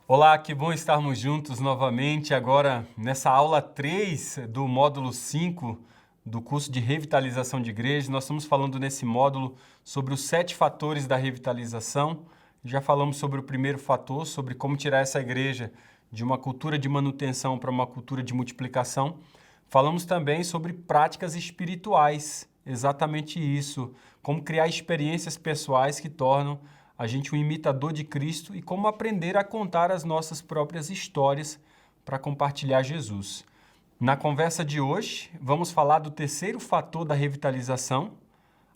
Olá, que bom estarmos juntos novamente agora nessa aula 3 do módulo 5 do curso de revitalização de igreja. Nós estamos falando nesse módulo sobre os 7 fatores da revitalização. Já falamos sobre o primeiro fator, sobre como tirar essa igreja de uma cultura de manutenção para uma cultura de multiplicação. Falamos também sobre práticas espirituais, exatamente isso, como criar experiências pessoais que tornam a gente um imitador de Cristo e como aprender a contar as nossas próprias histórias para compartilhar Jesus. Na conversa de hoje, vamos falar do terceiro fator da revitalização,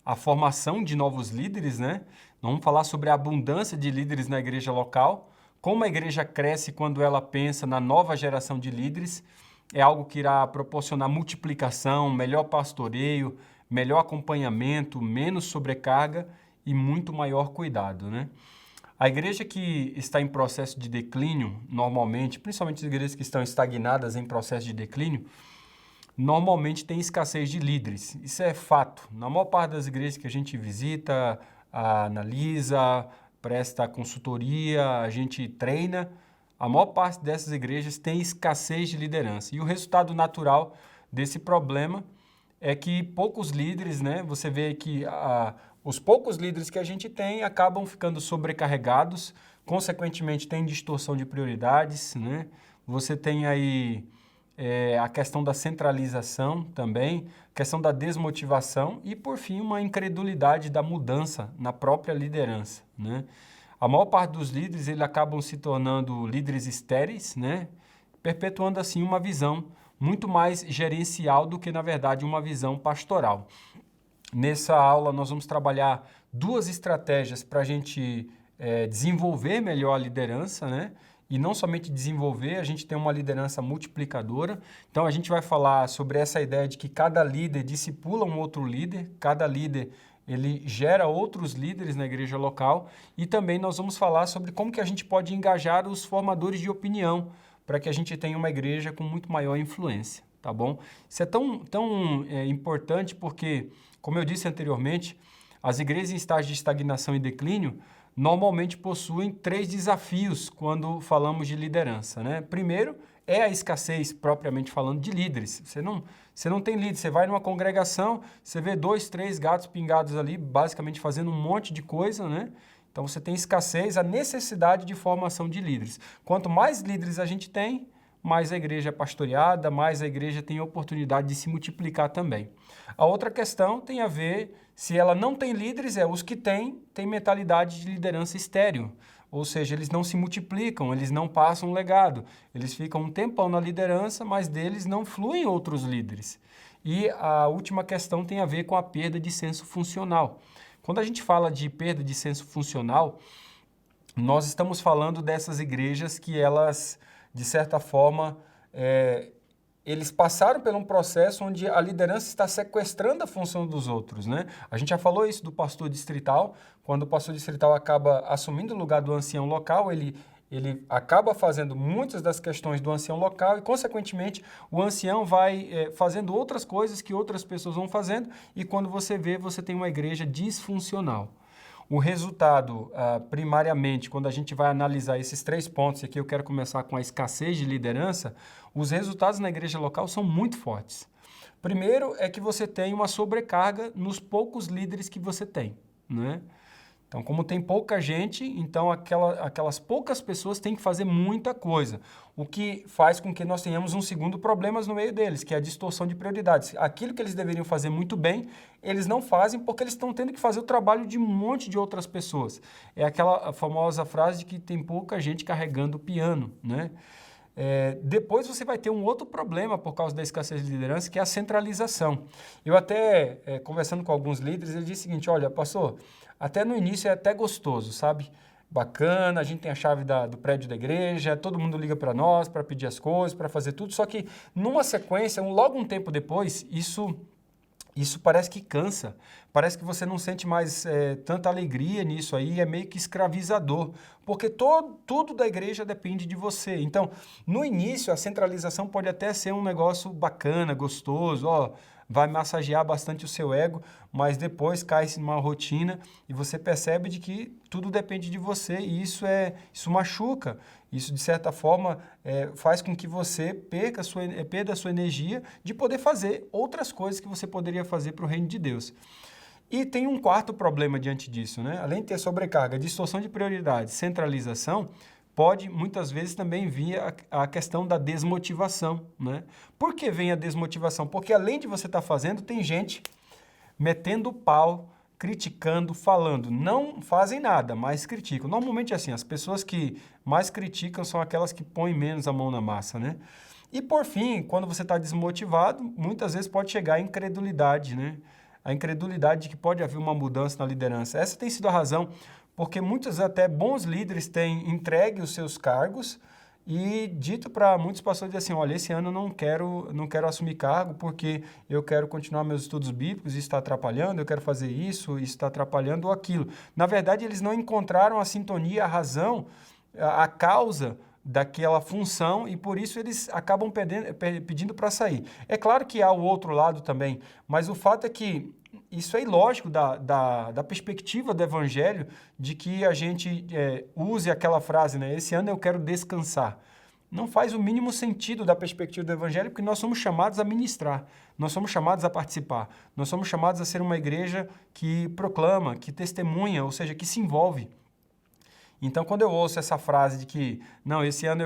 a formação de novos líderes, né? Vamos falar sobre a abundância de líderes na igreja local, como a igreja cresce quando ela pensa na nova geração de líderes. É algo que irá proporcionar multiplicação, melhor pastoreio, melhor acompanhamento, menos sobrecarga e muito maior cuidado, né? A igreja que está em processo de declínio, normalmente, principalmente as igrejas que estão estagnadas em processo de declínio, normalmente tem escassez de líderes. Isso é fato. Na maior parte das igrejas que a gente visita, analisa, presta consultoria, a gente treina, a maior parte dessas igrejas tem escassez de liderança. E o resultado natural desse problema é que poucos líderes, né? Você vê que os poucos líderes que a gente tem acabam ficando sobrecarregados, consequentemente tem distorção de prioridades, né? Você tem aí a questão da centralização também, questão da desmotivação e, por fim, uma incredulidade da mudança na própria liderança, né? A maior parte dos líderes, eles acabam se tornando líderes estéreis, né? Perpetuando assim uma visão muito mais gerencial do que, na verdade, uma visão pastoral. Nessa aula, nós vamos trabalhar duas estratégias para a gente desenvolver melhor a liderança, né? E não somente desenvolver, a gente tem uma liderança multiplicadora. Então, a gente vai falar sobre essa ideia de que cada líder discipula um outro líder, cada líder ele gera outros líderes na igreja local. E também nós vamos falar sobre como que a gente pode engajar os formadores de opinião para que a gente tenha uma igreja com muito maior influência, tá bom? Isso é tão importante porque, como eu disse anteriormente, as igrejas em estágio de estagnação e declínio normalmente possuem 3 desafios quando falamos de liderança, né? Primeiro é a escassez, propriamente falando, de líderes. Você não tem líder, você vai numa congregação, você vê 2, 3 gatos pingados ali, basicamente fazendo um monte de coisa, né? Então você tem escassez, a necessidade de formação de líderes. Quanto mais líderes a gente tem, mais a igreja é pastoreada, mais a igreja tem a oportunidade de se multiplicar também. A outra questão tem a ver, se ela não tem líderes, os que têm mentalidade de liderança estéril. Ou seja, eles não se multiplicam, eles não passam um legado. Eles ficam um tempão na liderança, mas deles não fluem outros líderes. E a última questão tem a ver com a perda de senso funcional. Quando a gente fala de perda de senso funcional, nós estamos falando dessas igrejas que elas, de certa forma, eles passaram por um processo onde a liderança está sequestrando a função dos outros, né? A gente já falou isso do pastor distrital, quando o pastor distrital acaba assumindo o lugar do ancião local, ele acaba fazendo muitas das questões do ancião local e, consequentemente, o ancião vai fazendo outras coisas que outras pessoas vão fazendo e quando você vê, você tem uma igreja disfuncional. O resultado, primariamente, quando a gente vai analisar esses 3 pontos, e aqui eu quero começar com a escassez de liderança, os resultados na igreja local são muito fortes. Primeiro é que você tem uma sobrecarga nos poucos líderes que você tem, né? Então, como tem pouca gente, então aquelas poucas pessoas têm que fazer muita coisa, o que faz com que nós tenhamos um segundo problema no meio deles, que é a distorção de prioridades. Aquilo que eles deveriam fazer muito bem, eles não fazem porque eles estão tendo que fazer o trabalho de um monte de outras pessoas. É aquela famosa frase de que tem pouca gente carregando o piano, né? Depois você vai ter um outro problema por causa da escassez de liderança, que é a centralização. Eu até, conversando com alguns líderes, ele disse o seguinte, olha, pastor, até no início é até gostoso, sabe? Bacana, a gente tem a chave do prédio da igreja, todo mundo liga para nós para pedir as coisas, para fazer tudo, só que numa sequência, logo um tempo depois, isso parece que cansa, parece que você não sente mais tanta alegria nisso aí, é meio que escravizador, porque tudo da igreja depende de você. Então, no início, a centralização pode até ser um negócio bacana, gostoso, vai massagear bastante o seu ego, mas depois cai-se numa rotina e você percebe de que tudo depende de você e isso machuca. Isso, de certa forma, faz com que você perda a sua energia de poder fazer outras coisas que você poderia fazer para o reino de Deus. E tem um quarto problema diante disso, né? Além de ter sobrecarga, distorção de prioridades, centralização, pode muitas vezes também vir a questão da desmotivação, né? Por que vem a desmotivação? Porque além de você estar fazendo, tem gente metendo pau, criticando, falando. Não fazem nada, mas criticam. Normalmente, assim, as pessoas que mais criticam são aquelas que põem menos a mão na massa, né? E, por fim, quando você está desmotivado, muitas vezes pode chegar a incredulidade, né? A incredulidade de que pode haver uma mudança na liderança. Essa tem sido a razão, porque muitos até bons líderes têm entregue os seus cargos e dito para muitos pastores assim, olha, esse ano eu não quero assumir cargo porque eu quero continuar meus estudos bíblicos, isso está atrapalhando, eu quero fazer isso está atrapalhando ou aquilo. Na verdade, eles não encontraram a sintonia, a razão, a causa daquela função e por isso eles acabam pedindo para sair. É claro que há o outro lado também, mas o fato é que isso é ilógico da perspectiva do evangelho de que a gente use aquela frase, né? Esse ano eu quero descansar. Não faz o mínimo sentido da perspectiva do evangelho porque nós somos chamados a ministrar, nós somos chamados a participar, nós somos chamados a ser uma igreja que proclama, que testemunha, ou seja, que se envolve. Então, quando eu ouço essa frase de que, não, esse ano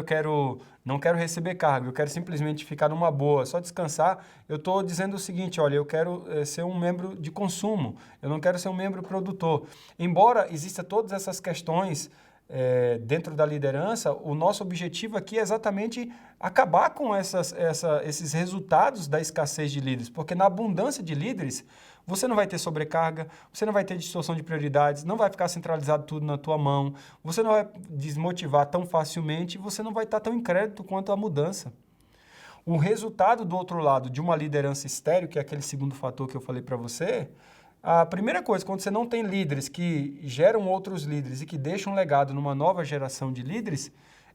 não quero receber cargo, eu quero simplesmente ficar numa boa, só descansar, eu estou dizendo o seguinte, olha, eu quero ser um membro de consumo, eu não quero ser um membro produtor. Embora existam todas essas questões dentro da liderança, o nosso objetivo aqui é exatamente acabar com esses resultados da escassez de líderes, porque na abundância de líderes, você não vai ter sobrecarga, você não vai ter distorção de prioridades, não vai ficar centralizado tudo na tua mão, você não vai desmotivar tão facilmente, você não vai estar tão incrédulo quanto a mudança. O resultado do outro lado de uma liderança estéril, que é aquele segundo fator que eu falei para você, a primeira coisa, quando você não tem líderes que geram outros líderes e que deixam um legado numa nova geração de líderes,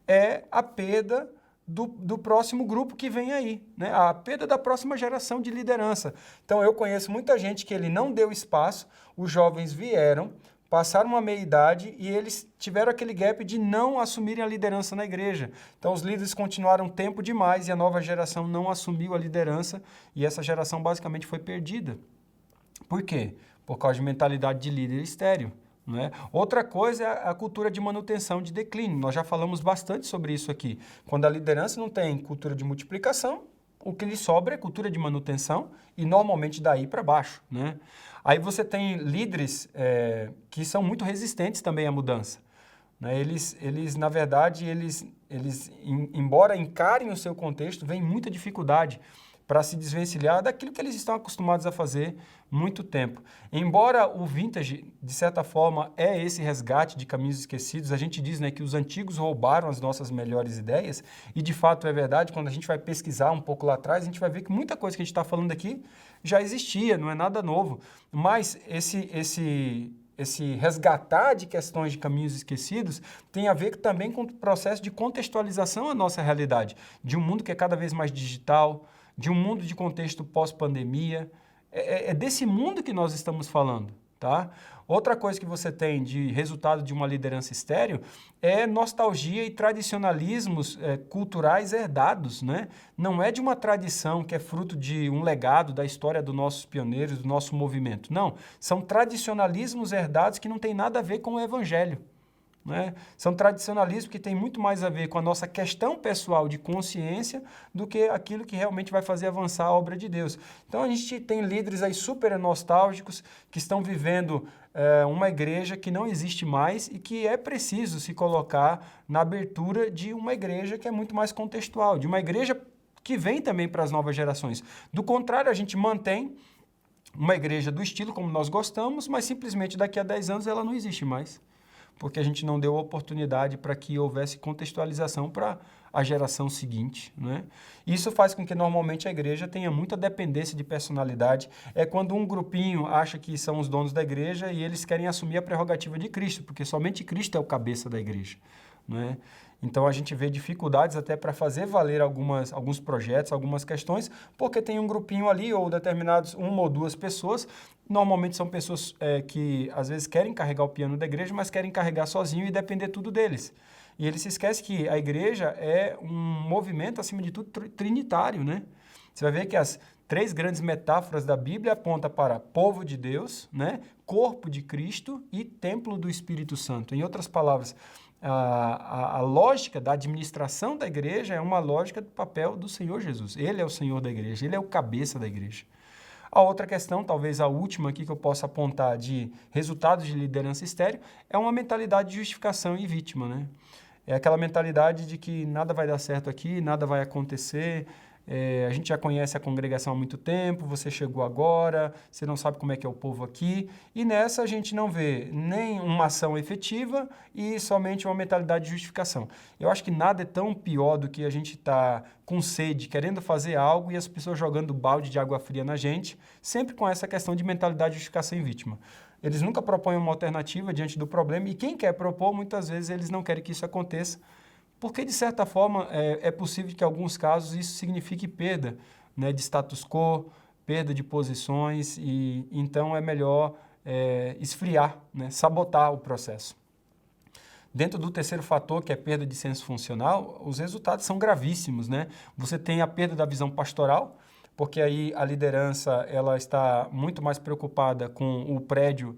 é a perda do próximo grupo que vem aí, né? A perda da próxima geração de liderança. Então, eu conheço muita gente que ele não deu espaço, os jovens vieram, passaram uma meia-idade e eles tiveram aquele gap de não assumirem a liderança na igreja. Então, os líderes continuaram tempo demais e a nova geração não assumiu a liderança e essa geração basicamente foi perdida. Por quê? Por causa de mentalidade de líder estéril. Né? Outra coisa é a cultura de manutenção, de declínio. Nós já falamos bastante sobre isso aqui. Quando a liderança não tem cultura de multiplicação, o que lhe sobra é cultura de manutenção e normalmente daí para baixo. Né? Aí você tem líderes que são muito resistentes também à mudança. Né? Eles, na verdade, embora encarem o seu contexto, vem muita dificuldade para se desvencilhar daquilo que eles estão acostumados a fazer muito tempo. Embora o vintage, de certa forma, é esse resgate de caminhos esquecidos, a gente diz, né, que os antigos roubaram as nossas melhores ideias, e de fato é verdade, quando a gente vai pesquisar um pouco lá atrás, a gente vai ver que muita coisa que a gente está falando aqui já existia, não é nada novo. Mas esse resgatar de questões de caminhos esquecidos tem a ver também com o processo de contextualização à nossa realidade, de um mundo que é cada vez mais digital, de um mundo de contexto pós-pandemia. É desse mundo que nós estamos falando, tá? Outra coisa que você tem de resultado de uma liderança estéril é nostalgia e tradicionalismos culturais herdados, né? Não é de uma tradição que é fruto de um legado da história dos nossos pioneiros, do nosso movimento. Não, são tradicionalismos herdados que não tem nada a ver com o evangelho. Né? São tradicionalismos que têm muito mais a ver com a nossa questão pessoal de consciência do que aquilo que realmente vai fazer avançar a obra de Deus. Então a gente tem líderes aí super nostálgicos que estão vivendo uma igreja que não existe mais e que é preciso se colocar na abertura de uma igreja que é muito mais contextual, de uma igreja que vem também para as novas gerações. Do contrário, a gente mantém uma igreja do estilo como nós gostamos, mas simplesmente daqui a 10 anos ela não existe mais, porque a gente não deu oportunidade para que houvesse contextualização para a geração seguinte. Né? Isso faz com que normalmente a igreja tenha muita dependência de personalidade. É quando um grupinho acha que são os donos da igreja e eles querem assumir a prerrogativa de Cristo, porque somente Cristo é o cabeça da igreja. né? Então a gente vê dificuldades até para fazer valer alguns projetos, algumas questões, porque tem um grupinho ali ou determinados, uma ou duas pessoas, normalmente são pessoas que às vezes querem carregar o piano da igreja, mas querem carregar sozinho e depender tudo deles. E ele se esquece que a igreja é um movimento, acima de tudo, trinitário, né? Você vai ver que as 3 grandes metáforas da Bíblia apontam para povo de Deus, né? Corpo de Cristo e templo do Espírito Santo. Em outras palavras, a lógica da administração da igreja é uma lógica do papel do Senhor Jesus. Ele é o Senhor da igreja, ele é o cabeça da igreja. A outra questão, talvez a última aqui que eu possa apontar de resultados de liderança estéril, é uma mentalidade de justificação e vítima, né? É aquela mentalidade de que nada vai dar certo aqui, nada vai acontecer, a gente já conhece a congregação há muito tempo, você chegou agora, você não sabe como é que é o povo aqui, e nessa a gente não vê nem uma ação efetiva e somente uma mentalidade de justificação. Eu acho que nada é tão pior do que a gente estar com sede, querendo fazer algo e as pessoas jogando balde de água fria na gente, sempre com essa questão de mentalidade de justificação e vítima. Eles nunca propõem uma alternativa diante do problema e quem quer propor, muitas vezes eles não querem que isso aconteça, porque, de certa forma, é possível que, em alguns casos, isso signifique perda, né, de status quo, perda de posições, e então é melhor esfriar, né, sabotar o processo. Dentro do terceiro fator, que é perda de senso funcional, os resultados são gravíssimos, né? Você tem a perda da visão pastoral, porque aí a liderança ela está muito mais preocupada com o prédio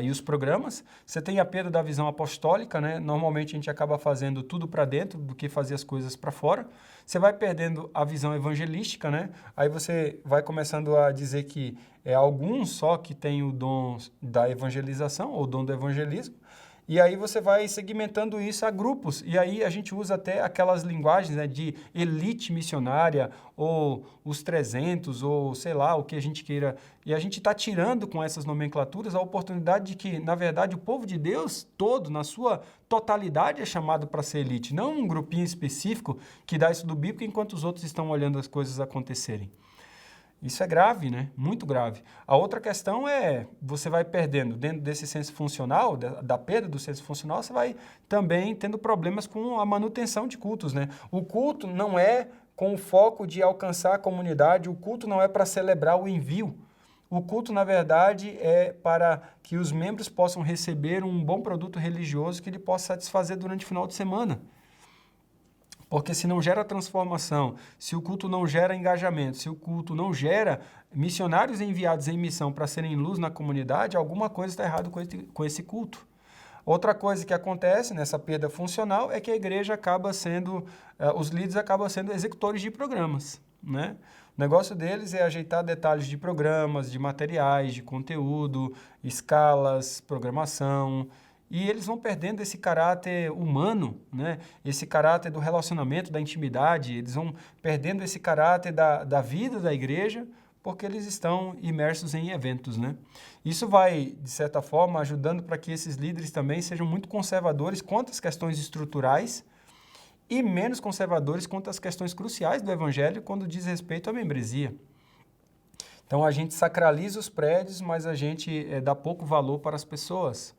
e os programas. Você tem a perda da visão apostólica, né? Normalmente a gente acaba fazendo tudo para dentro do que fazer as coisas para fora. Você vai perdendo a visão evangelística, né? Aí você vai começando a dizer que é alguns só que tem o dom da evangelização ou o dom do evangelismo. E aí você vai segmentando isso a grupos. E aí a gente usa até aquelas linguagens, né, de elite missionária, ou os 300, ou sei lá, o que a gente queira. E a gente está tirando com essas nomenclaturas a oportunidade de que, na verdade, o povo de Deus todo, na sua totalidade, é chamado para ser elite. Não um grupinho específico que dá isso do bíblico enquanto os outros estão olhando as coisas acontecerem. Isso é grave, né? Muito grave. A outra questão é, você vai perdendo, dentro desse senso funcional, da perda do senso funcional, você vai também tendo problemas com a manutenção de cultos, né? O culto não é com o foco de alcançar a comunidade, o culto não é para celebrar o envio. O culto, na verdade, é para que os membros possam receber um bom produto religioso que ele possa satisfazer durante o final de semana. Porque se não gera transformação, se o culto não gera engajamento, se o culto não gera missionários enviados em missão para serem luz na comunidade, alguma coisa está errada com esse culto. Outra coisa que acontece nessa perda funcional é que a igreja acaba sendo, os líderes acabam sendo executores de programas, né? O negócio deles é ajeitar detalhes de programas, de materiais, de conteúdo, escalas, programação. E eles vão perdendo esse caráter humano, né? Esse caráter do relacionamento, da intimidade, eles vão perdendo esse caráter da vida da igreja, porque eles estão imersos em eventos, né? Isso vai, de certa forma, ajudando para que esses líderes também sejam muito conservadores quanto às questões estruturais e menos conservadores quanto às questões cruciais do evangelho quando diz respeito à membresia. Então, a gente sacraliza os prédios, mas a gente dá pouco valor para as pessoas.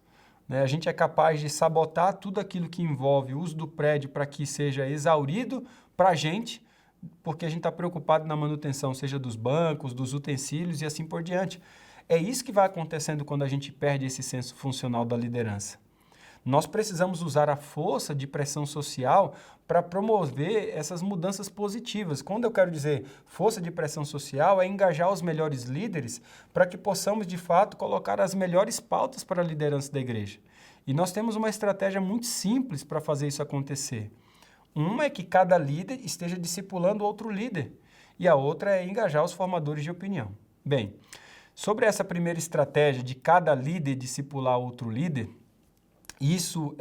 A gente é capaz de sabotar tudo aquilo que envolve o uso do prédio para que seja exaurido para a gente, porque a gente está preocupado na manutenção, seja dos bancos, dos utensílios e assim por diante. É isso que vai acontecendo quando a gente perde esse senso funcional da liderança. Nós precisamos usar a força de pressão social para promover essas mudanças positivas. Quando eu quero dizer força de pressão social, é engajar os melhores líderes para que possamos, de fato, colocar as melhores pautas para a liderança da igreja. E nós temos uma estratégia muito simples para fazer isso acontecer. Uma é que cada líder esteja discipulando outro líder, e a outra é engajar os formadores de opinião. Bem, sobre essa primeira estratégia de cada líder discipular outro líder, isso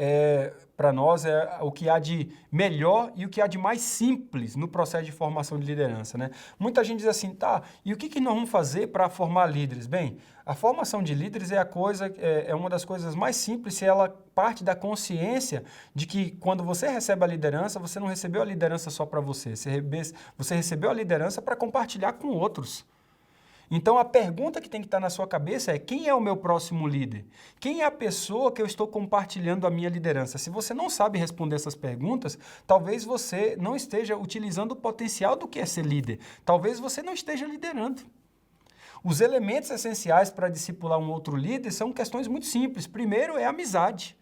para nós, é o que há de melhor e o que há de mais simples no processo de formação de liderança, né? Muita gente diz assim, tá, e o que nós vamos fazer para formar líderes? Bem, a formação de líderes é uma das coisas mais simples se ela parte da consciência de que quando você recebe a liderança, você não recebeu a liderança só para você, você recebeu a liderança para compartilhar com outros. Então, a pergunta que tem que estar na sua cabeça é: quem é o meu próximo líder? Quem é a pessoa que eu estou compartilhando a minha liderança? Se você não sabe responder essas perguntas, talvez você não esteja utilizando o potencial do que é ser líder. Talvez você não esteja liderando. Os elementos essenciais para discipular um outro líder são questões muito simples. Primeiro é a amizade.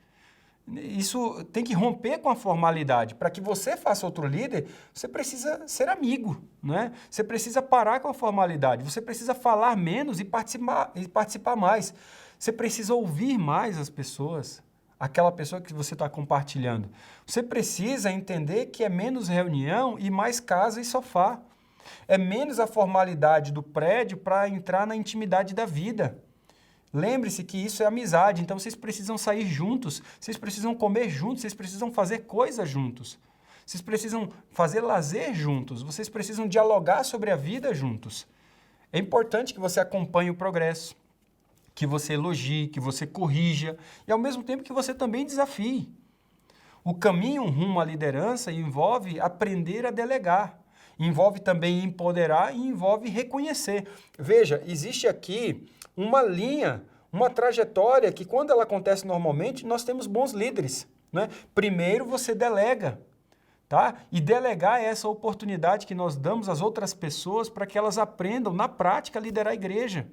Isso tem que romper com a formalidade. Para que você faça outro líder, você precisa ser amigo, né? Você precisa parar com a formalidade. Você precisa falar menos e participar mais. Você precisa ouvir mais as pessoas, aquela pessoa que você está compartilhando. Você precisa entender que é menos reunião e mais casa e sofá. É menos a formalidade do prédio para entrar na intimidade da vida. Lembre-se que isso é amizade, então vocês precisam sair juntos, vocês precisam comer juntos, vocês precisam fazer coisas juntos. Vocês precisam fazer lazer juntos, vocês precisam dialogar sobre a vida juntos. É importante que você acompanhe o progresso, que você elogie, que você corrija e ao mesmo tempo que você também desafie. O caminho rumo à liderança envolve aprender a delegar, envolve também empoderar e envolve reconhecer. Veja, existe aqui uma linha, uma trajetória que quando ela acontece normalmente, nós temos bons líderes, né? Primeiro você delega, tá? E delegar é essa oportunidade que nós damos às outras pessoas para que elas aprendam na prática a liderar a igreja.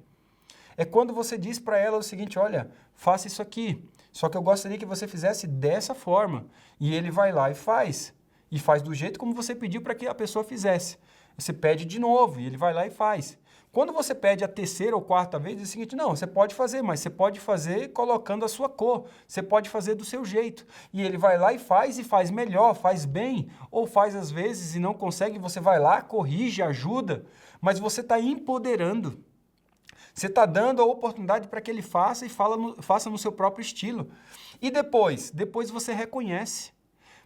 É quando você diz para ela o seguinte: olha, faça isso aqui, só que eu gostaria que você fizesse dessa forma. E ele vai lá e faz do jeito como você pediu para que a pessoa fizesse. Você pede de novo e ele vai lá e faz. Quando você pede a terceira ou quarta vez, diz o seguinte: não, você pode fazer, mas você pode fazer colocando a sua cor, você pode fazer do seu jeito. E ele vai lá e faz melhor, faz bem, ou faz às vezes e não consegue, você vai lá, corrige, ajuda, mas você está empoderando. Você está dando a oportunidade para que ele faça e faça no seu próprio estilo. E depois você reconhece.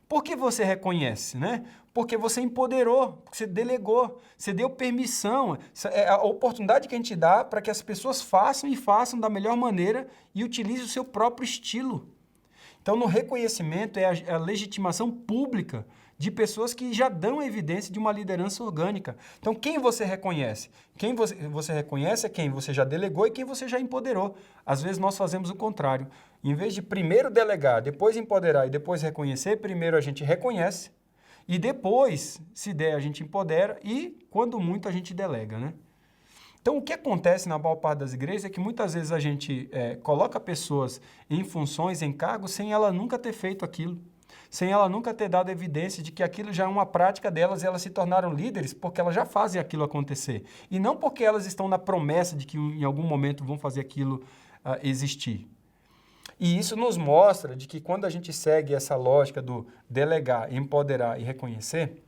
Por que você reconhece, né? Porque você empoderou, porque você delegou, você deu permissão. É a oportunidade que a gente dá para que as pessoas façam e façam da melhor maneira e utilizem o seu próprio estilo. Então, no reconhecimento é a legitimação pública de pessoas que já dão evidência de uma liderança orgânica. Então, quem você reconhece? Quem você reconhece é quem você já delegou e quem você já empoderou. Às vezes, nós fazemos o contrário. Em vez de primeiro delegar, depois empoderar e depois reconhecer, primeiro a gente reconhece e depois, se der, a gente empodera e, quando muito, a gente delega, né? Então, o que acontece na maior parte das igrejas é que muitas vezes a gente coloca pessoas em funções, em cargos, sem ela nunca ter feito aquilo, sem ela nunca ter dado evidência de que aquilo já é uma prática delas e elas se tornaram líderes porque elas já fazem aquilo acontecer. E não porque elas estão na promessa de que em algum momento vão fazer aquilo existir. E isso nos mostra de que quando a gente segue essa lógica do delegar, empoderar e reconhecer,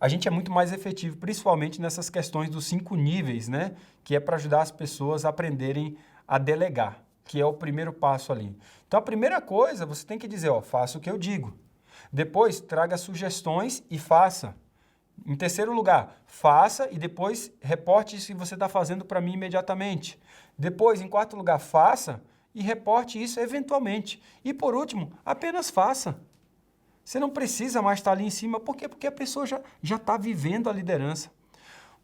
a gente é muito mais efetivo, principalmente nessas questões dos 5 níveis, né? Que é para ajudar as pessoas a aprenderem a delegar, que é o primeiro passo ali. Então, a primeira coisa, você tem que dizer, ó, faça o que eu digo. Depois, traga sugestões e faça. Em terceiro lugar, faça e depois reporte isso que você está fazendo para mim imediatamente. Depois, em quarto lugar, faça e reporte isso eventualmente. E por último, apenas faça. Você não precisa mais estar ali em cima. Por quê? Porque a pessoa já está vivendo a liderança.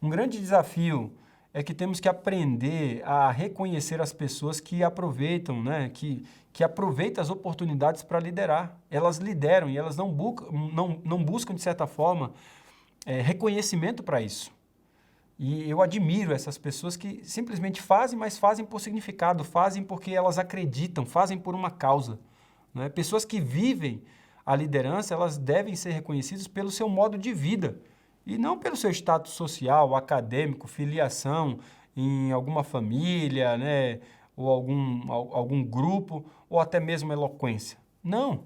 Um grande desafio é que temos que aprender a reconhecer as pessoas que aproveitam, né? que aproveitam as oportunidades para liderar. Elas lideram e elas não buscam, de certa forma, reconhecimento para isso. E eu admiro essas pessoas que simplesmente fazem, mas fazem por significado, fazem porque elas acreditam, fazem por uma causa. Né? Pessoas que vivem a liderança, elas devem ser reconhecidas pelo seu modo de vida e não pelo seu status social, acadêmico, filiação em alguma família, né? Ou algum grupo, ou até mesmo eloquência. Não.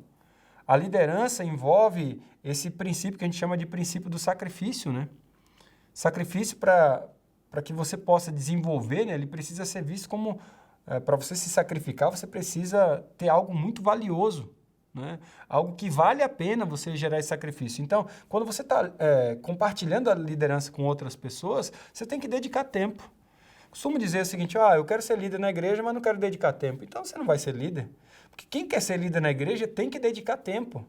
A liderança envolve esse princípio que a gente chama de princípio do sacrifício, né? Sacrifício para que você possa desenvolver, né? Ele precisa ser visto como, para você se sacrificar, você precisa ter algo muito valioso, né? Algo que vale a pena você gerar esse sacrifício. Então, quando você está compartilhando a liderança com outras pessoas, você tem que dedicar tempo. Costumo dizer o seguinte: eu quero ser líder na igreja, mas não quero dedicar tempo. Então, você não vai ser líder. Porque quem quer ser líder na igreja tem que dedicar tempo.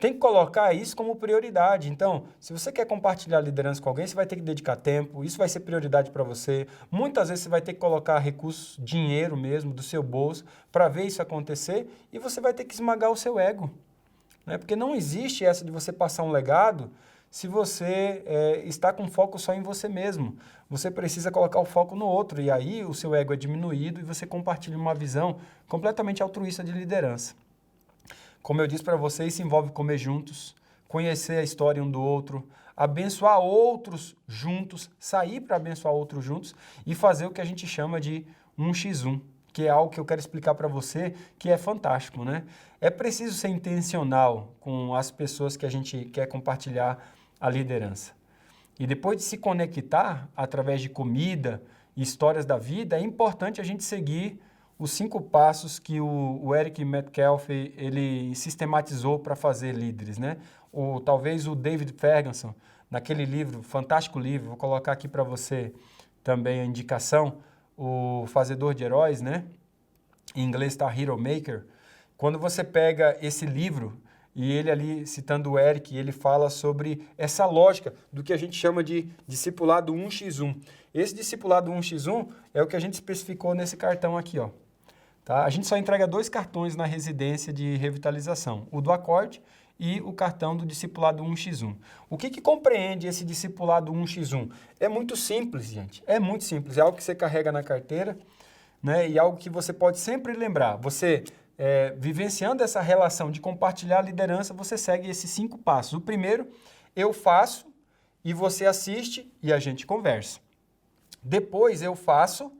tem que colocar isso como prioridade. Então, se você quer compartilhar liderança com alguém, você vai ter que dedicar tempo, isso vai ser prioridade para você. Muitas vezes você vai ter que colocar recursos, dinheiro mesmo, do seu bolso, para ver isso acontecer, e você vai ter que esmagar o seu ego. Né? Porque não existe essa de você passar um legado se você está com foco só em você mesmo. Você precisa colocar o foco no outro, e aí o seu ego é diminuído e você compartilha uma visão completamente altruísta de liderança. Como eu disse para vocês, se envolve comer juntos, conhecer a história um do outro, abençoar outros juntos, sair para abençoar outros juntos e fazer o que a gente chama de 1x1, que é algo que eu quero explicar para você, que é fantástico, né? É preciso ser intencional com as pessoas que a gente quer compartilhar a liderança. E depois de se conectar através de comida e histórias da vida, é importante a gente seguir os 5 passos que o Eric Metcalf ele sistematizou para fazer líderes, né? Ou talvez o David Ferguson, naquele livro, fantástico livro, vou colocar aqui para você também a indicação, o Fazedor de Heróis, né? Em inglês está Hero Maker. Quando você pega esse livro e ele ali, citando o Eric, ele fala sobre essa lógica do que a gente chama de discipulado 1x1. Esse discipulado 1x1 é o que a gente especificou nesse cartão aqui, ó. Tá? A gente só entrega 2 cartões na residência de revitalização, o do acorde e o cartão do discipulado 1x1. O que compreende esse discipulado 1x1? É muito simples, gente. É muito simples. É algo que você carrega na carteira, né? E algo que você pode sempre lembrar. Você, vivenciando essa relação de compartilhar a liderança, você segue esses 5 passos. O primeiro, eu faço e você assiste e a gente conversa. Depois, eu faço,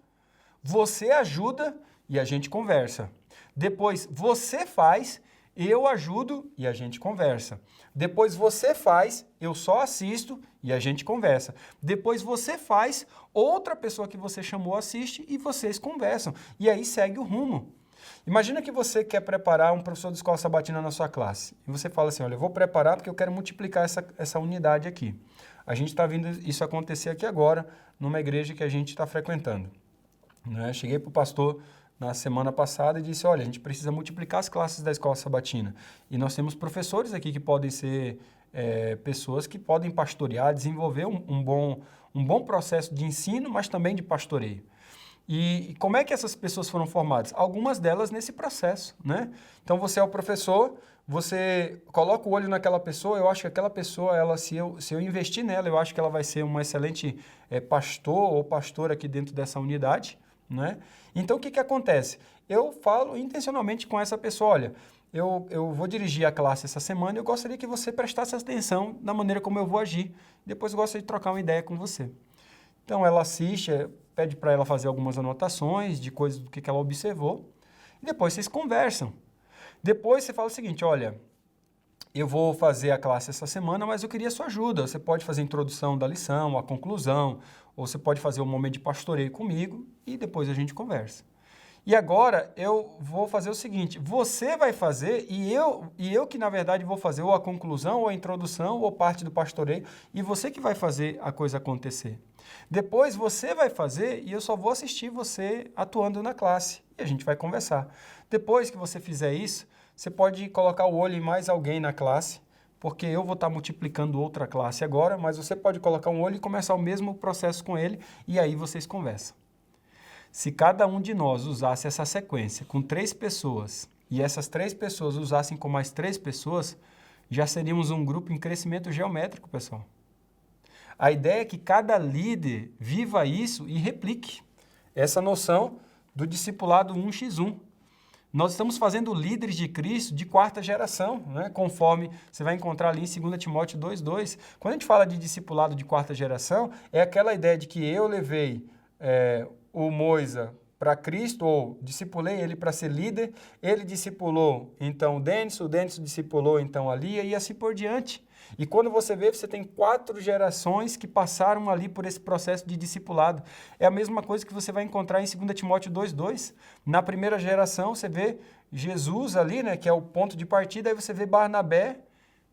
você ajuda e a gente conversa. Depois, você faz, eu ajudo e a gente conversa. Depois, você faz, eu só assisto e a gente conversa. Depois, você faz, outra pessoa que você chamou assiste e vocês conversam. E aí segue o rumo. Imagina que você quer preparar um professor de escola sabatina na sua classe. E você fala assim, olha, eu vou preparar porque eu quero multiplicar essa unidade aqui. A gente está vendo isso acontecer aqui agora, numa igreja que a gente está frequentando. Né? Cheguei para o pastor na semana passada e disse, olha, a gente precisa multiplicar as classes da escola sabatina. E nós temos professores aqui que podem ser pessoas que podem pastorear, desenvolver um bom processo de ensino, mas também de pastoreio. E como é que essas pessoas foram formadas? Algumas delas nesse processo, né? Então, você é o professor, você coloca o olho naquela pessoa, eu acho que aquela pessoa, se eu investir nela, eu acho que ela vai ser uma excelente pastor ou pastora aqui dentro dessa unidade, né? Então, o que acontece? Eu falo intencionalmente com essa pessoa, olha, eu vou dirigir a classe essa semana e eu gostaria que você prestasse atenção na maneira como eu vou agir. Depois eu gostaria de trocar uma ideia com você. Então, ela assiste, pede para ela fazer algumas anotações de coisas do que ela observou, e depois vocês conversam. Depois você fala o seguinte, olha, eu vou fazer a classe essa semana, mas eu queria sua ajuda. Você pode fazer a introdução da lição, a conclusão, ou você pode fazer um momento de pastoreio comigo e depois a gente conversa. E agora eu vou fazer o seguinte, você vai fazer e eu que na verdade vou fazer ou a conclusão, ou a introdução, ou parte do pastoreio, e você que vai fazer a coisa acontecer. Depois você vai fazer e eu só vou assistir você atuando na classe e a gente vai conversar. Depois que você fizer isso, você pode colocar o olho em mais alguém na classe, porque eu vou estar multiplicando outra classe agora, mas você pode colocar um olho e começar o mesmo processo com ele e aí vocês conversam. Se cada um de nós usasse essa sequência com 3 pessoas e essas 3 pessoas usassem com mais 3 pessoas, já seríamos um grupo em crescimento geométrico, pessoal. A ideia é que cada líder viva isso e replique essa noção do discipulado 1x1. Nós estamos fazendo líderes de Cristo de 4ª geração, né? Conforme você vai encontrar ali em 2 Timóteo 2:2. Quando a gente fala de discipulado de 4ª geração, é aquela ideia de que eu levei o Moisa para Cristo, ou discipulei ele para ser líder, ele discipulou então o Denis discipulou então a Lia e assim por diante. E quando você vê, você tem 4 gerações que passaram ali por esse processo de discipulado. É a mesma coisa que você vai encontrar em 2 Timóteo 2:2. Na primeira geração, você vê Jesus ali, né, que é o ponto de partida, aí você vê Barnabé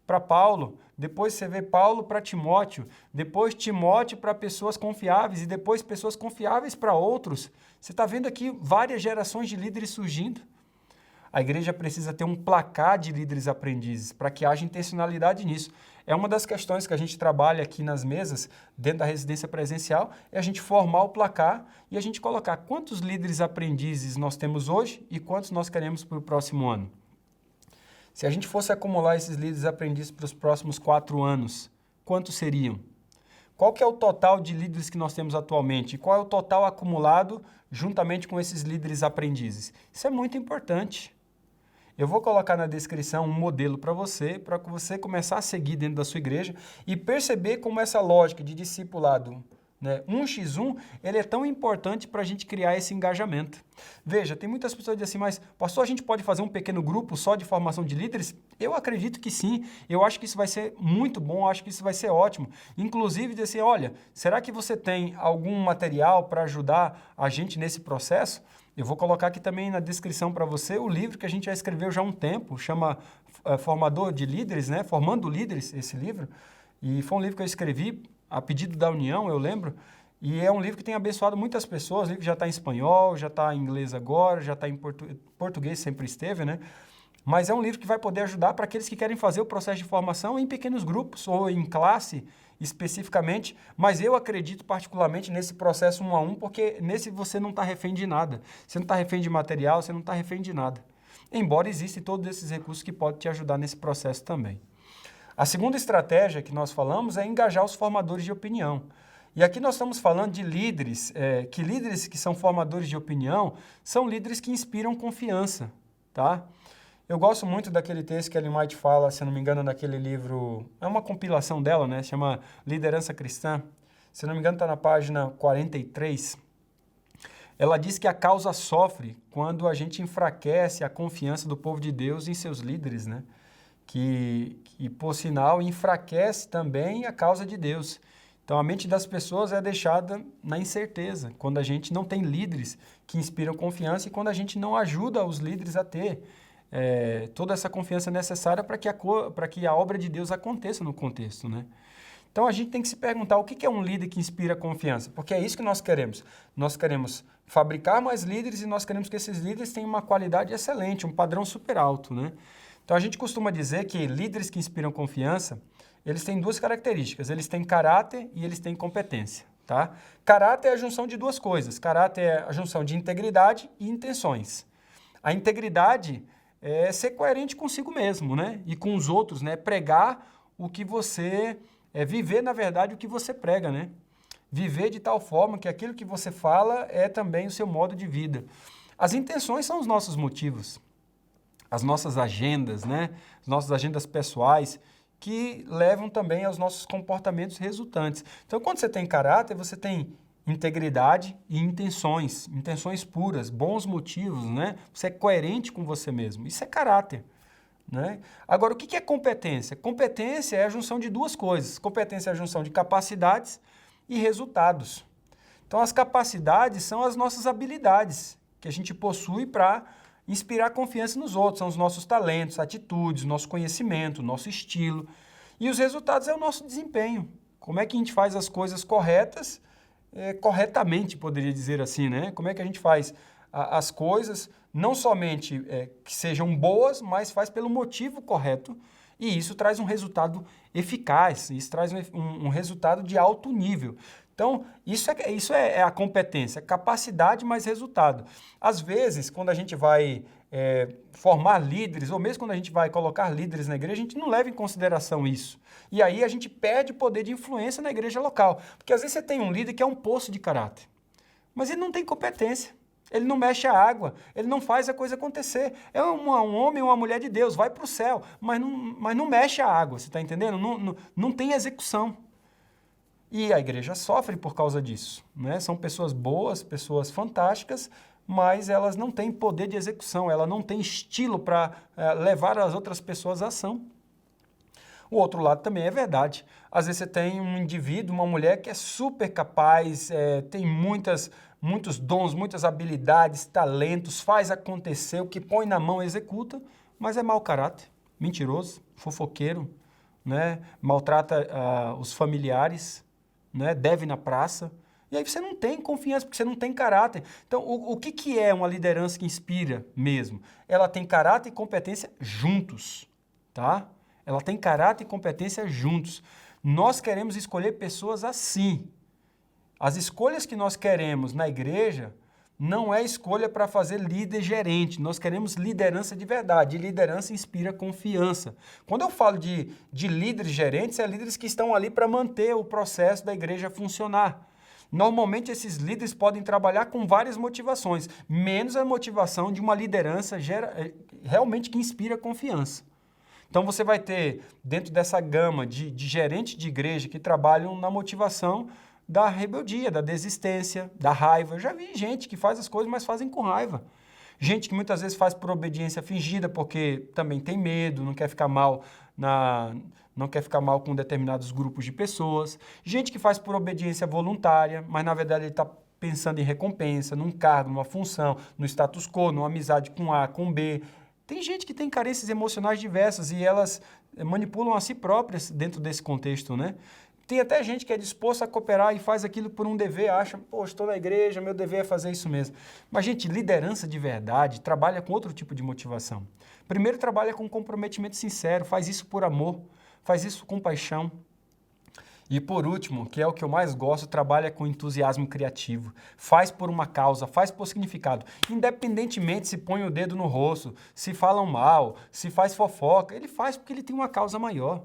para Paulo, depois você vê Paulo para Timóteo, depois Timóteo para pessoas confiáveis e depois pessoas confiáveis para outros. Você está vendo aqui várias gerações de líderes surgindo. A igreja precisa ter um placar de líderes aprendizes para que haja intencionalidade nisso. É uma das questões que a gente trabalha aqui nas mesas, dentro da residência presencial, é a gente formar o placar e a gente colocar quantos líderes aprendizes nós temos hoje e quantos nós queremos para o próximo ano. Se a gente fosse acumular esses líderes aprendizes para os próximos 4 anos, quantos seriam? Qual que é o total de líderes que nós temos atualmente? E qual é o total acumulado juntamente com esses líderes aprendizes? Isso é muito importante. Eu vou colocar na descrição um modelo para que você começar a seguir dentro da sua igreja e perceber como essa lógica de discipulado, né, 1x1, ele é tão importante para a gente criar esse engajamento. Veja, tem muitas pessoas que dizem assim, mas pastor, a gente pode fazer um pequeno grupo só de formação de líderes? Eu acredito que sim, eu acho que isso vai ser muito bom, eu acho que isso vai ser ótimo. Inclusive, dizer assim, olha, será que você tem algum material para ajudar a gente nesse processo? Eu vou colocar aqui também na descrição para você o livro que a gente já escreveu já há um tempo, chama Formador de Líderes, né? Formando Líderes, esse livro. E foi um livro que eu escrevi a pedido da União, eu lembro, e é um livro que tem abençoado muitas pessoas. O livro já está em espanhol, já está em inglês agora, já está em português, sempre esteve, né? Mas é um livro que vai poder ajudar para aqueles que querem fazer o processo de formação em pequenos grupos ou em classe especificamente, mas eu acredito particularmente nesse processo 1 a 1, porque nesse você não está refém de nada. Você não está refém de material, você não está refém de nada. Embora existem todos esses recursos que podem te ajudar nesse processo também. A segunda estratégia que nós falamos é engajar os formadores de opinião. E aqui nós estamos falando de líderes, que líderes que são formadores de opinião são líderes que inspiram confiança, tá? Eu gosto muito daquele texto que a Ellen White fala, se não me engano, naquele livro, é uma compilação dela, né? Chama Liderança Cristã. Se não me engano, está na página 43. Ela diz que a causa sofre quando a gente enfraquece a confiança do povo de Deus em seus líderes, né? Que por sinal, enfraquece também a causa de Deus. Então, a mente das pessoas é deixada na incerteza, quando a gente não tem líderes que inspiram confiança e quando a gente não ajuda os líderes a ter toda essa confiança necessária para que a obra de Deus aconteça no contexto, né? Então, a gente tem que se perguntar o que é um líder que inspira confiança, porque é isso que nós queremos. Nós queremos fabricar mais líderes e nós queremos que esses líderes tenham uma qualidade excelente, um padrão super alto, né? Então, a gente costuma dizer que líderes que inspiram confiança, eles têm 2 características, eles têm caráter e eles têm competência, tá? Caráter é a junção de 2 coisas, caráter é a junção de integridade e intenções. A integridade é ser coerente consigo mesmo, né? E com os outros, né? Pregar o que você... viver, na verdade, o que você prega, né? Viver de tal forma que aquilo que você fala é também o seu modo de vida. As intenções são os nossos motivos, as nossas agendas, né? As nossas agendas pessoais, que levam também aos nossos comportamentos resultantes. Então, quando você tem caráter, você tem integridade e intenções puras, bons motivos, né? Você é coerente com você mesmo. Isso é caráter, né? Agora, o que é competência? Competência é a junção de 2 coisas. Competência é a junção de capacidades e resultados. Então, as capacidades são as nossas habilidades que a gente possui para inspirar confiança nos outros, são os nossos talentos, atitudes, nosso conhecimento, nosso estilo. E os resultados é o nosso desempenho. Como é que a gente faz as coisas corretas, corretamente, poderia dizer assim, né? Como é que a gente faz as coisas, não somente que sejam boas, mas faz pelo motivo correto. E isso traz um resultado eficaz, isso traz um resultado de alto nível. Então, isso é a competência, capacidade mais resultado. Às vezes, quando a gente vai formar líderes, ou mesmo quando a gente vai colocar líderes na igreja, a gente não leva em consideração isso. E aí a gente perde poder de influência na igreja local. Porque às vezes você tem um líder que é um poço de caráter, mas ele não tem competência. Ele não mexe a água, ele não faz a coisa acontecer. É um homem ou uma mulher de Deus, vai para o céu, mas não mexe a água, você está entendendo? Não tem execução. E a igreja sofre por causa disso, né? São pessoas boas, pessoas fantásticas, mas elas não têm poder de execução, ela não tem estilo para levar as outras pessoas à ação. O outro lado também é verdade. Às vezes você tem um indivíduo, uma mulher que é super capaz, tem muitos dons, muitas habilidades, talentos, faz acontecer, o que põe na mão executa, mas é mau caráter, mentiroso, fofoqueiro, né? Maltrata os familiares, né? Deve na praça. E aí você não tem confiança, porque você não tem caráter. Então, o que é uma liderança que inspira mesmo? Ela tem caráter e competência juntos, tá? Ela tem caráter e competência juntos. Nós queremos escolher pessoas assim. As escolhas que nós queremos na igreja não é escolha para fazer líder gerente. Nós queremos liderança de verdade. E liderança inspira confiança. Quando eu falo de líderes gerentes, é líderes que estão ali para manter o processo da igreja funcionar. Normalmente, esses líderes podem trabalhar com várias motivações, menos a motivação de uma liderança realmente que inspira confiança. Então, você vai ter, dentro dessa gama de gerentes de igreja que trabalham na motivação da rebeldia, da desistência, da raiva. Eu já vi gente que faz as coisas, mas fazem com raiva. Gente que muitas vezes faz por obediência fingida, porque também tem medo, não quer ficar mal com determinados grupos de pessoas. Gente que faz por obediência voluntária, mas na verdade ele está pensando em recompensa, num cargo, numa função, no status quo, numa amizade com A, com B. Tem gente que tem carências emocionais diversas e elas manipulam a si próprias dentro desse contexto, né? Tem até gente que é disposta a cooperar e faz aquilo por um dever, acha, pô, estou na igreja, meu dever é fazer isso mesmo. Mas, gente, liderança de verdade trabalha com outro tipo de motivação. Primeiro, trabalha com comprometimento sincero, faz isso por amor, faz isso com paixão. E por último, que é o que eu mais gosto, trabalha com entusiasmo criativo. Faz por uma causa, faz por significado. Independentemente se põe o dedo no rosto, se falam mal, se faz fofoca, ele faz porque ele tem uma causa maior.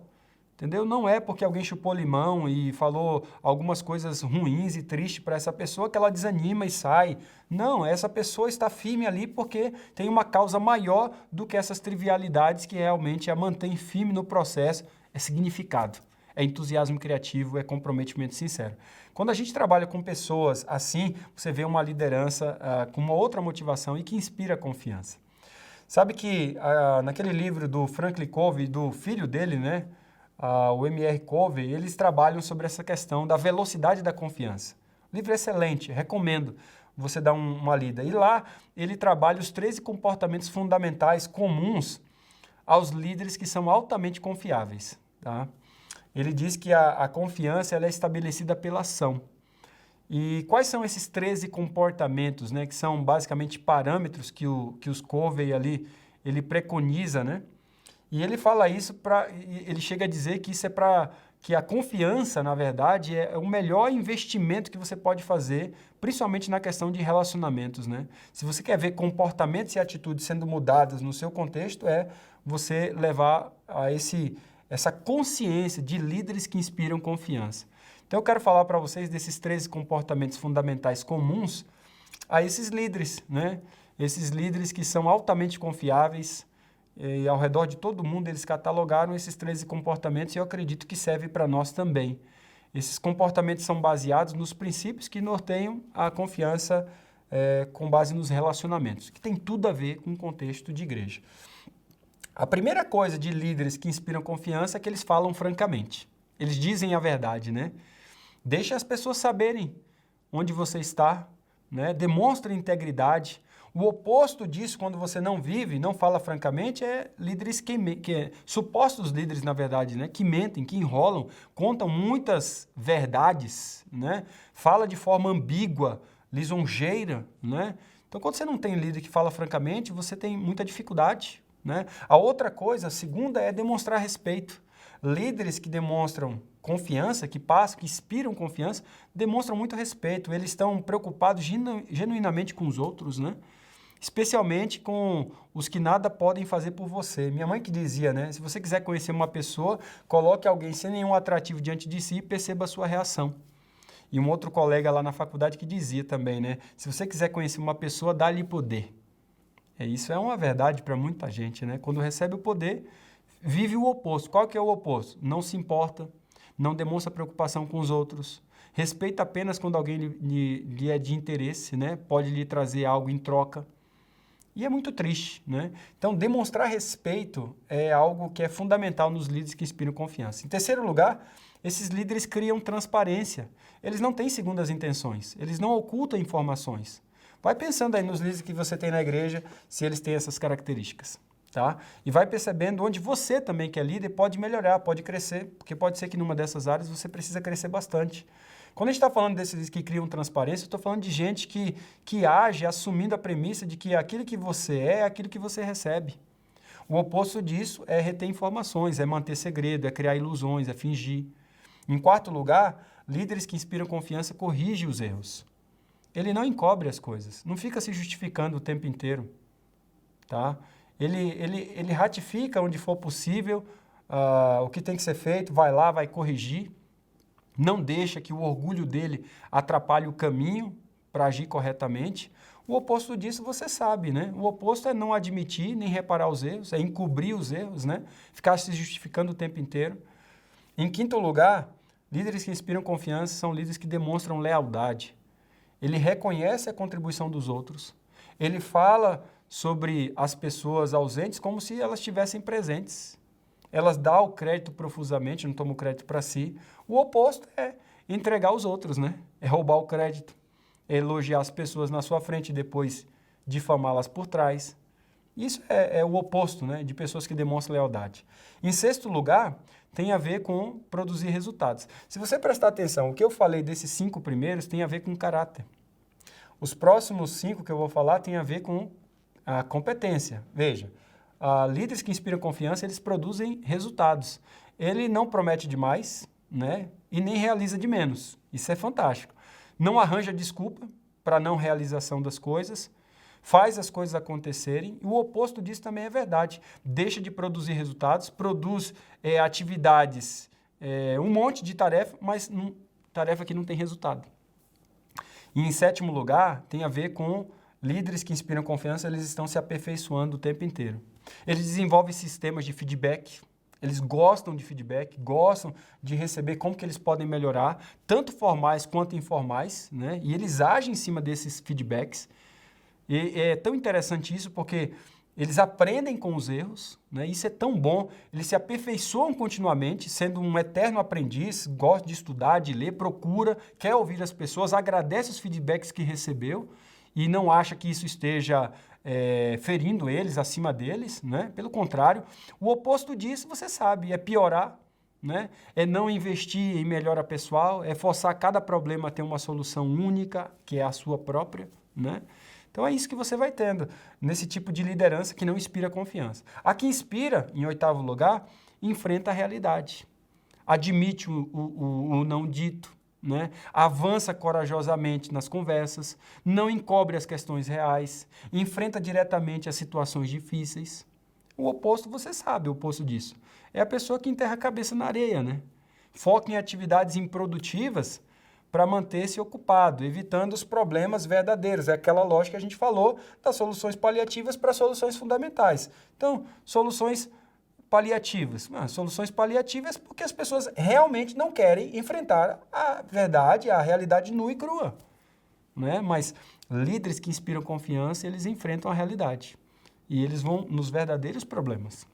Entendeu? Não é porque alguém chupou limão e falou algumas coisas ruins e tristes para essa pessoa que ela desanima e sai. Não, essa pessoa está firme ali porque tem uma causa maior do que essas trivialidades que realmente a mantém firme no processo. É significado, é entusiasmo criativo, é comprometimento sincero. Quando a gente trabalha com pessoas assim, você vê uma liderança com uma outra motivação e que inspira confiança. Sabe que naquele livro do Franklin Covey, do filho dele, né? O M.R. Covey, eles trabalham sobre essa questão da velocidade da confiança. O livro é excelente, recomendo você dar uma lida. E lá ele trabalha os 13 comportamentos fundamentais comuns aos líderes que são altamente confiáveis. Tá? Ele diz que a confiança ela é estabelecida pela ação. E quais são esses 13 comportamentos, né, que são basicamente parâmetros que os Covey ali, ele preconiza, né? E ele fala isso ele chega a dizer que isso é que a confiança, na verdade, é o melhor investimento que você pode fazer, principalmente na questão de relacionamentos, né? Se você quer ver comportamentos e atitudes sendo mudadas no seu contexto, é você levar a essa consciência de líderes que inspiram confiança. Então, eu quero falar para vocês desses 13 comportamentos fundamentais comuns a esses líderes, né? Esses líderes que são altamente confiáveis, e ao redor de todo mundo eles catalogaram esses 13 comportamentos e eu acredito que serve para nós também. Esses comportamentos são baseados nos princípios que norteiam a confiança com base nos relacionamentos, que tem tudo a ver com o contexto de igreja. A primeira coisa de líderes que inspiram confiança é que eles falam francamente. Eles dizem a verdade, né? Deixe as pessoas saberem onde você está, né? Demonstre integridade. O oposto disso, quando você não vive, não fala francamente, é líderes supostos líderes, na verdade, né? Que mentem, que enrolam, contam muitas verdades, né? Fala de forma ambígua, lisonjeira, né? Então, quando você não tem líder que fala francamente, você tem muita dificuldade, né? A outra coisa, a segunda, é demonstrar respeito. Líderes que demonstram confiança, que passam, que inspiram confiança, demonstram muito respeito. Eles estão preocupados genuinamente com os outros, né? Especialmente com os que nada podem fazer por você. Minha mãe que dizia, né? Se você quiser conhecer uma pessoa, coloque alguém sem nenhum atrativo diante de si e perceba a sua reação. E um outro colega lá na faculdade que dizia também, né? Se você quiser conhecer uma pessoa, dá-lhe poder. Isso é uma verdade para muita gente, né? Quando recebe o poder, vive o oposto. Qual que é o oposto? Não se importa, não demonstra preocupação com os outros, respeita apenas quando alguém lhe é de interesse, né? Pode lhe trazer algo em troca. E é muito triste, né? Então, demonstrar respeito é algo que é fundamental nos líderes que inspiram confiança. Em terceiro lugar, esses líderes criam transparência. Eles não têm segundas intenções, eles não ocultam informações. Vai pensando aí nos líderes que você tem na igreja, se eles têm essas características, tá? E vai percebendo onde você também, que é líder, pode melhorar, pode crescer, porque pode ser que numa dessas áreas você precisa crescer bastante. Quando a gente está falando desses que criam transparência, eu estou falando de gente que age assumindo a premissa de que aquilo que você é aquilo que você recebe. O oposto disso é reter informações, é manter segredo, é criar ilusões, é fingir. Em quarto lugar, líderes que inspiram confiança corrigem os erros. Ele não encobre as coisas, não fica se justificando o tempo inteiro. Tá? Ele ratifica onde for possível o que tem que ser feito, vai lá, vai corrigir. Não deixa que o orgulho dele atrapalhe o caminho para agir corretamente. O oposto disso você sabe, né? O oposto é não admitir nem reparar os erros, é encobrir os erros, né? Ficar se justificando o tempo inteiro. Em quinto lugar, líderes que inspiram confiança são líderes que demonstram lealdade. Ele reconhece a contribuição dos outros. Ele fala sobre as pessoas ausentes como se elas estivessem presentes. Elas dão o crédito profusamente, não tomam o crédito para si. O oposto é entregar aos outros, né? É roubar o crédito, é elogiar as pessoas na sua frente e depois difamá-las por trás. Isso é o oposto, né? De pessoas que demonstram lealdade. Em sexto lugar, tem a ver com produzir resultados. Se você prestar atenção, o que eu falei desses 5 primeiros tem a ver com caráter. Os próximos 5 que eu vou falar tem a ver com a competência. Veja, líderes que inspiram confiança, eles produzem resultados. Ele não promete demais, né? E nem realiza de menos. Isso é fantástico. Não arranja desculpa para não realização das coisas, faz as coisas acontecerem, e o oposto disso também é verdade. Deixa de produzir resultados, produz atividades, um monte de tarefa, mas tarefa que não tem resultado. E em sétimo lugar, tem a ver com líderes que inspiram confiança, eles estão se aperfeiçoando o tempo inteiro. Eles desenvolvem sistemas de feedback, eles gostam de feedback, gostam de receber como que eles podem melhorar, tanto formais quanto informais, né? E eles agem em cima desses feedbacks. E é tão interessante isso porque eles aprendem com os erros, né? Isso é tão bom, eles se aperfeiçoam continuamente, sendo um eterno aprendiz, gosta de estudar, de ler, procura, quer ouvir as pessoas, agradece os feedbacks que recebeu e não acha que isso esteja ferindo eles, acima deles, né? Pelo contrário, o oposto disso, você sabe, é piorar, né? É não investir em melhora pessoal, é forçar cada problema a ter uma solução única, que é a sua própria, né? Então é isso que você vai tendo nesse tipo de liderança que não inspira confiança. A que inspira, em oitavo lugar, enfrenta a realidade, admite o não dito, né? Avança corajosamente nas conversas, não encobre as questões reais, enfrenta diretamente as situações difíceis. O oposto, você sabe, o oposto disso. É a pessoa que enterra a cabeça na areia, né? Foca em atividades improdutivas para manter-se ocupado, evitando os problemas verdadeiros. É aquela lógica que a gente falou das soluções paliativas para soluções fundamentais. Então, soluções paliativas. Soluções paliativas porque as pessoas realmente não querem enfrentar a verdade, a realidade nua e crua, né? Mas líderes que inspiram confiança, eles enfrentam a realidade e eles vão nos verdadeiros problemas.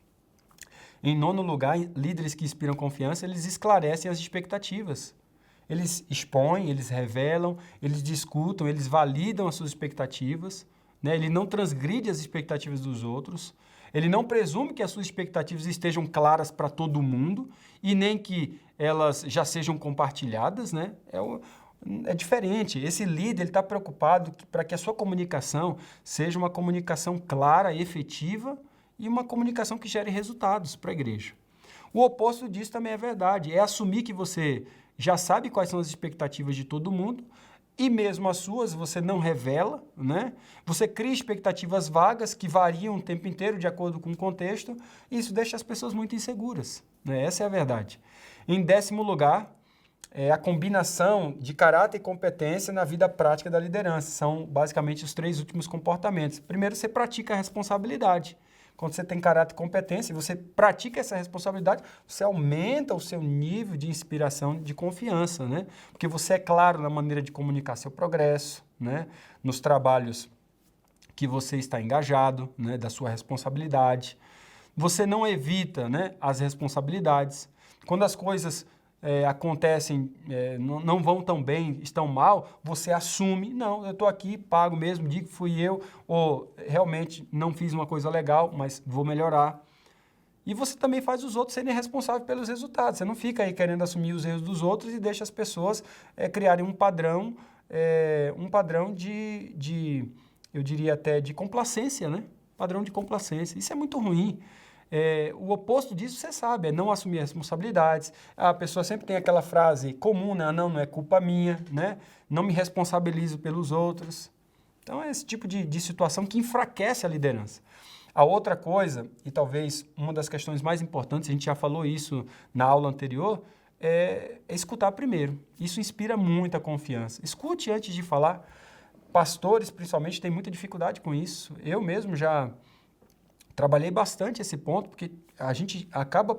Em nono lugar, líderes que inspiram confiança, eles esclarecem as expectativas. Eles expõem, eles revelam, eles discutem, eles validam as suas expectativas, né? Ele não transgride as expectativas dos outros, ele não presume que as suas expectativas estejam claras para todo mundo e nem que elas já sejam compartilhadas, né? É diferente. Esse líder está preocupado para que a sua comunicação seja uma comunicação clara, efetiva e uma comunicação que gere resultados para a igreja. O oposto disso também é verdade, é assumir que você já sabe quais são as expectativas de todo mundo e mesmo as suas você não revela, né? Você cria expectativas vagas que variam o tempo inteiro de acordo com o contexto e isso deixa as pessoas muito inseguras, né? Essa é a verdade. Em décimo lugar, a combinação de caráter e competência na vida prática da liderança. São basicamente os 3 últimos comportamentos. Primeiro, você pratica a responsabilidade. Quando você tem caráter e competência, você pratica essa responsabilidade, você aumenta o seu nível de inspiração, de confiança, né? Porque você é claro na maneira de comunicar seu progresso, né? Nos trabalhos que você está engajado, né? Da sua responsabilidade. Você não evita, né? As responsabilidades. Quando as coisas acontecem, não vão tão bem, estão mal, você assume, não, eu estou aqui, pago mesmo, digo que fui eu, ou realmente não fiz uma coisa legal, mas vou melhorar. E você também faz os outros serem responsáveis pelos resultados. Você não fica aí querendo assumir os erros dos outros e deixa as pessoas criarem um padrão eu diria até de complacência, né? Padrão de complacência. Isso é muito ruim. O oposto disso, você sabe, é não assumir responsabilidades. A pessoa sempre tem aquela frase comum, né? Não é culpa minha, né? Não me responsabilizo pelos outros. Então, é esse tipo de situação que enfraquece a liderança. A outra coisa, e talvez uma das questões mais importantes, a gente já falou isso na aula anterior, é escutar primeiro. Isso inspira muita confiança. Escute antes de falar. Pastores, principalmente, têm muita dificuldade com isso. Eu mesmo já trabalhei bastante esse ponto, porque a gente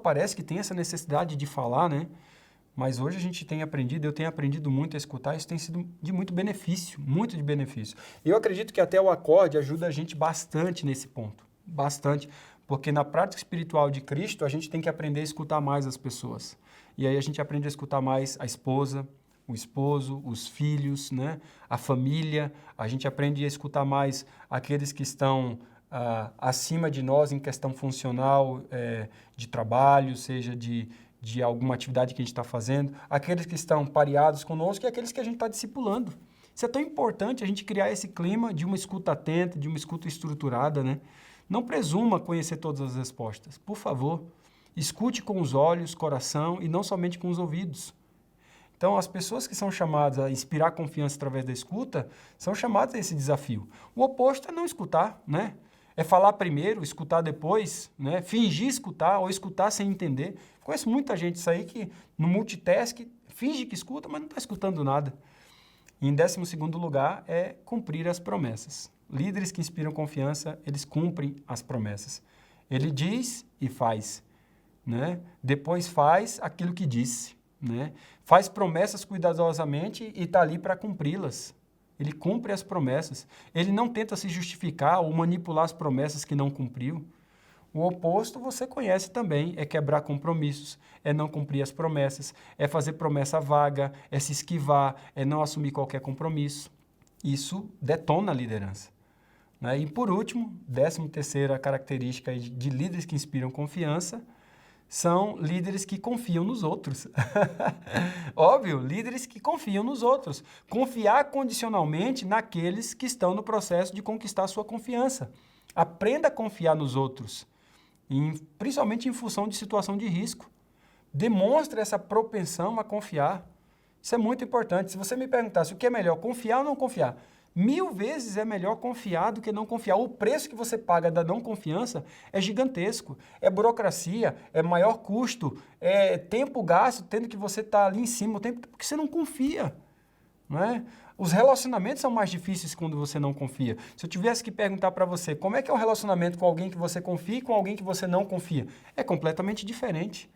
parece que tem essa necessidade de falar, né? Mas hoje a gente tem aprendido, eu tenho aprendido muito a escutar, isso tem sido de muito benefício, muito de benefício. Eu acredito que até o acorde ajuda a gente bastante nesse ponto, bastante, porque na prática espiritual de Cristo a gente tem que aprender a escutar mais as pessoas. E aí a gente aprende a escutar mais a esposa, o esposo, os filhos, né? A família, a gente aprende a escutar mais aqueles que estão acima de nós em questão funcional, de trabalho, seja de alguma atividade que a gente está fazendo, aqueles que estão pareados conosco e aqueles que a gente está discipulando. Isso é tão importante, a gente criar esse clima de uma escuta atenta, de uma escuta estruturada, né? Não presuma conhecer todas as respostas. Por favor, escute com os olhos, coração e não somente com os ouvidos. Então, as pessoas que são chamadas a inspirar confiança através da escuta são chamadas a esse desafio. O oposto é não escutar, né? É falar primeiro, escutar depois, né? Fingir escutar ou escutar sem entender. Conheço muita gente isso aí que no multitask finge que escuta, mas não está escutando nada. E em 12º lugar é cumprir as promessas. Líderes que inspiram confiança, eles cumprem as promessas. Ele diz e faz, né? Depois faz aquilo que disse, né? Faz promessas cuidadosamente e está ali para cumpri-las. Ele cumpre as promessas. Ele não tenta se justificar ou manipular as promessas que não cumpriu. O oposto você conhece também, é quebrar compromissos, é não cumprir as promessas, é fazer promessa vaga, é se esquivar, é não assumir qualquer compromisso. Isso detona a liderança, né? E por último, 13ª característica de líderes que inspiram confiança, são líderes que confiam nos outros. Óbvio, líderes que confiam nos outros. Confiar condicionalmente naqueles que estão no processo de conquistar a sua confiança. Aprenda a confiar nos outros, principalmente em função de situação de risco. Demonstre essa propensão a confiar. Isso é muito importante. Se você me perguntasse o que é melhor, confiar ou não confiar, 1000 vezes é melhor confiar do que não confiar. O preço que você paga da não confiança é gigantesco. É burocracia, é maior custo, é tempo gasto, tendo que você estar ali em cima o tempo, porque você não confia, não é? Os relacionamentos são mais difíceis quando você não confia. Se eu tivesse que perguntar para você, como é que é o relacionamento com alguém que você confia e com alguém que você não confia? É completamente diferente.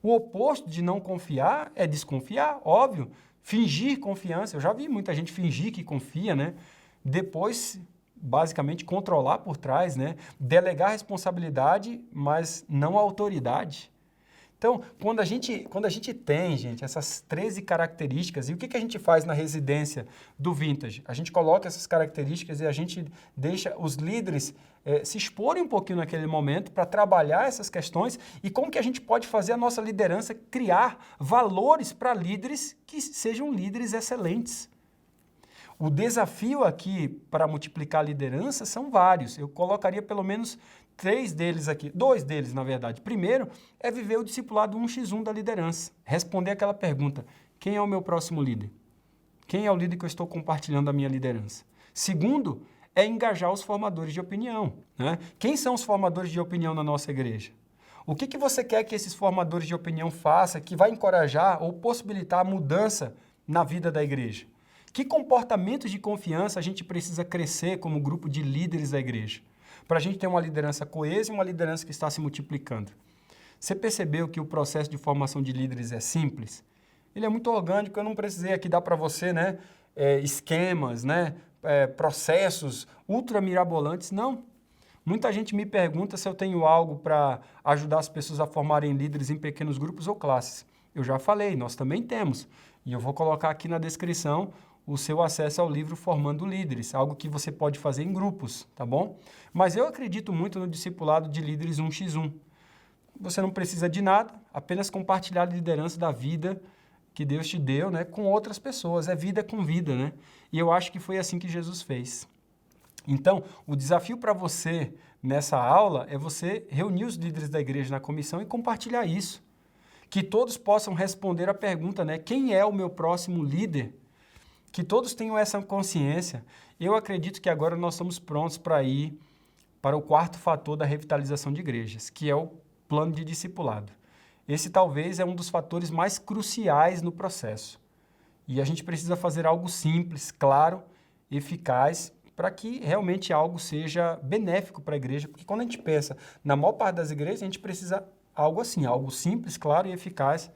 O oposto de não confiar é desconfiar, óbvio. Fingir confiança, eu já vi muita gente fingir que confia, né? Depois, basicamente, controlar por trás, né? Delegar responsabilidade, mas não autoridade. Então, quando a gente tem, gente, essas 13 características, e o que a gente faz na residência do Vintage? A gente coloca essas características e a gente deixa os líderes se exporem um pouquinho naquele momento para trabalhar essas questões e como que a gente pode fazer a nossa liderança criar valores para líderes que sejam líderes excelentes. O desafio aqui para multiplicar a liderança são vários. Eu colocaria pelo menos 3 deles aqui, 2 deles, na verdade. Primeiro, é viver o discipulado 1x1 da liderança. Responder aquela pergunta, quem é o meu próximo líder? Quem é o líder que eu estou compartilhando a minha liderança? Segundo, é engajar os formadores de opinião, né? Quem são os formadores de opinião na nossa igreja? O que você quer que esses formadores de opinião façam que vai encorajar ou possibilitar a mudança na vida da igreja? Que comportamentos de confiança a gente precisa crescer como grupo de líderes da igreja? Para a gente ter uma liderança coesa e uma liderança que está se multiplicando. Você percebeu que o processo de formação de líderes é simples? Ele é muito orgânico, eu não precisei aqui dar para você, né, esquemas, né, processos ultra mirabolantes, não. Muita gente me pergunta se eu tenho algo para ajudar as pessoas a formarem líderes em pequenos grupos ou classes. Eu já falei, nós também temos. E eu vou colocar aqui na descrição o seu acesso ao livro Formando Líderes, algo que você pode fazer em grupos, tá bom? Mas eu acredito muito no discipulado de líderes 1x1. você não precisa de nada, apenas compartilhar a liderança da vida que Deus te deu, né, com outras pessoas. É vida com vida, né? E eu acho que foi assim que Jesus fez. Então, o desafio para você nessa aula é você reunir os líderes da igreja na comissão e compartilhar isso. Que todos possam responder a pergunta, né? Quem é o meu próximo líder? Que todos tenham essa consciência. Eu acredito que agora nós estamos prontos para ir para o quarto fator da revitalização de igrejas, que é o plano de discipulado. Esse talvez é um dos fatores mais cruciais no processo. E a gente precisa fazer algo simples, claro, eficaz, para que realmente algo seja benéfico para a igreja, porque quando a gente pensa na maior parte das igrejas, a gente precisa algo assim, algo simples, claro e eficaz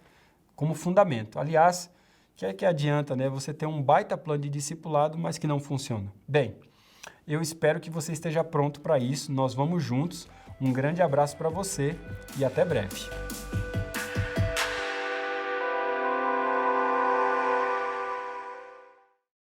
como fundamento. Aliás, o que é que adianta, né? Você ter um baita plano de discipulado, mas que não funciona? Bem, eu espero que você esteja pronto para isso. Nós vamos juntos. Um grande abraço para você e até breve.